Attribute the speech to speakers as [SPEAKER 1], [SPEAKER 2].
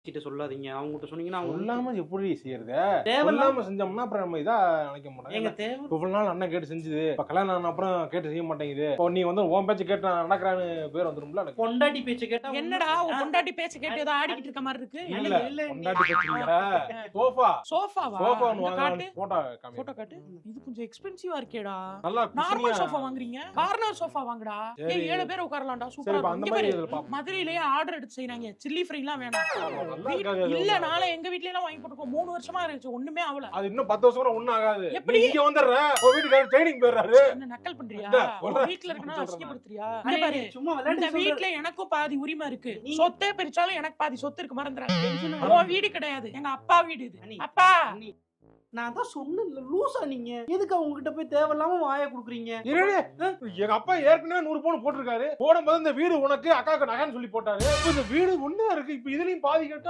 [SPEAKER 1] கிட்ட சொல்லாதீங்க. அவங்ககிட்ட சொன்னீங்கன்னா அவங்க
[SPEAKER 2] சொல்லாம எப்படி செய்யறது?
[SPEAKER 1] தேவையில்லாம
[SPEAKER 2] சொல்லாம செஞ்சோம்னா அப்புறம் நம்ம இதா நினைக்க மாட்டோம்.
[SPEAKER 1] எங்க தேவை
[SPEAKER 2] இவ்வளவு நாள் அண்ணன் கேட்டு செஞ்சது, இப்ப கல்யாணம் ஆன அப்புறம் கேட்டு செய்ய மாட்டேங்குது. இப்போ நீ வந்து உன் பேச்சு கேட்டு நான் நடக்கிறான்னு பேர் வந்துரும்ல எனக்கு.
[SPEAKER 1] பொண்டாட்டி பேச்ச கேட்டா
[SPEAKER 3] என்னடா உன் பொண்டாட்டி பேச்ச கேட்டு ஏதோ ஆடிக்கிட்டு இருக்க மாதிரி இருக்கு.
[SPEAKER 2] இல்ல
[SPEAKER 1] இல்ல,
[SPEAKER 2] பொண்டாட்டி பேச்சு இல்ல, சோஃபா
[SPEAKER 3] சோஃபாவா?
[SPEAKER 2] சோஃபான்னு
[SPEAKER 3] இந்த காட்டு
[SPEAKER 2] வாங்க போட்டோ காமி.
[SPEAKER 3] போட்டோ காட்டு. இது கொஞ்சம் எக்ஸ்பென்சிவா இருக்கேடா.
[SPEAKER 2] நல்லா
[SPEAKER 3] நார்மல்
[SPEAKER 2] குஷினியா.
[SPEAKER 3] சோஃபா வாங்குறீங்க, கார்னர் சோஃபா வாங்குடா.
[SPEAKER 2] சரி.
[SPEAKER 3] ஏய் 7 பேர் உட்காரலாம்டா,
[SPEAKER 2] சரி
[SPEAKER 3] சூப்பரா
[SPEAKER 2] இப்ப
[SPEAKER 3] இருக்கும்.
[SPEAKER 2] அந்த
[SPEAKER 3] இங்க
[SPEAKER 2] மாதிரி
[SPEAKER 3] பாரு,
[SPEAKER 2] இதுல பாப்போம்.
[SPEAKER 3] மதுரையிலேயே ஆர்டர் எடுத்து செய்றாங்க. சில்லி ஃப்ரைலாம் வேணாம்.
[SPEAKER 2] நல்லா இருக்காது அது.
[SPEAKER 3] இல்ல நாளை எங்க வீட்ல எல்லாம் வாங்கி போட்டுருக்கோம். 3 வருஷமா இருந்துச்சு, ஒண்ணுமே ஆகல.
[SPEAKER 2] அது இன்னும் 10 வருஷம் கூட ஒண்ணும் ஆகாது.
[SPEAKER 3] எப்படி?
[SPEAKER 2] நீ இங்க வந்துடுற, உன் வீட்டுக்கு ட்ரைனிங் போயிடுறாரு.
[SPEAKER 3] என்ன நக்கல் பண்றியா?
[SPEAKER 2] இல்ல,
[SPEAKER 3] உன் வீட்ல இருக்கணும்
[SPEAKER 2] சொல்றேன்
[SPEAKER 3] அசிங்கப்படுத்துறியா?
[SPEAKER 1] அண்ணே,
[SPEAKER 3] இங்க பாரு,
[SPEAKER 1] சும்மா
[SPEAKER 3] இந்த
[SPEAKER 1] விளையாட்டு
[SPEAKER 3] வீட்ல எனக்கும் பாதி உரிமை இருக்கு.
[SPEAKER 1] நீ-
[SPEAKER 3] சொத்தே பிரிச்சாலும் எனக்கு பாதி சொத்து இருக்கு, மறந்துறாங்க.
[SPEAKER 1] சொல்ற.
[SPEAKER 3] உன் வீடு கிடையாது, எங்க அப்பா வீடு இது.
[SPEAKER 1] அண்ணி.
[SPEAKER 3] அப்பா
[SPEAKER 1] நான் தான் சொன்னேன்ல, லூசா நீங்க. எதுக்கு அவங்க கிட்ட போய் தேவையில்லாம வாயை குடுக்குறீங்க?
[SPEAKER 2] இருடே, எங்க அப்பா ஏற்கனவே 100 பவுன் போட்டிருக்காரு. போடும்போது இந்த வீடு உனக்கு அக்காவுக்கு நகைன்னு சொல்லி போட்டாரு. இப்ப இந்த வீடு ஒண்ணா இருக்கு. இப்ப இதுலயும் பாதி கேட்டா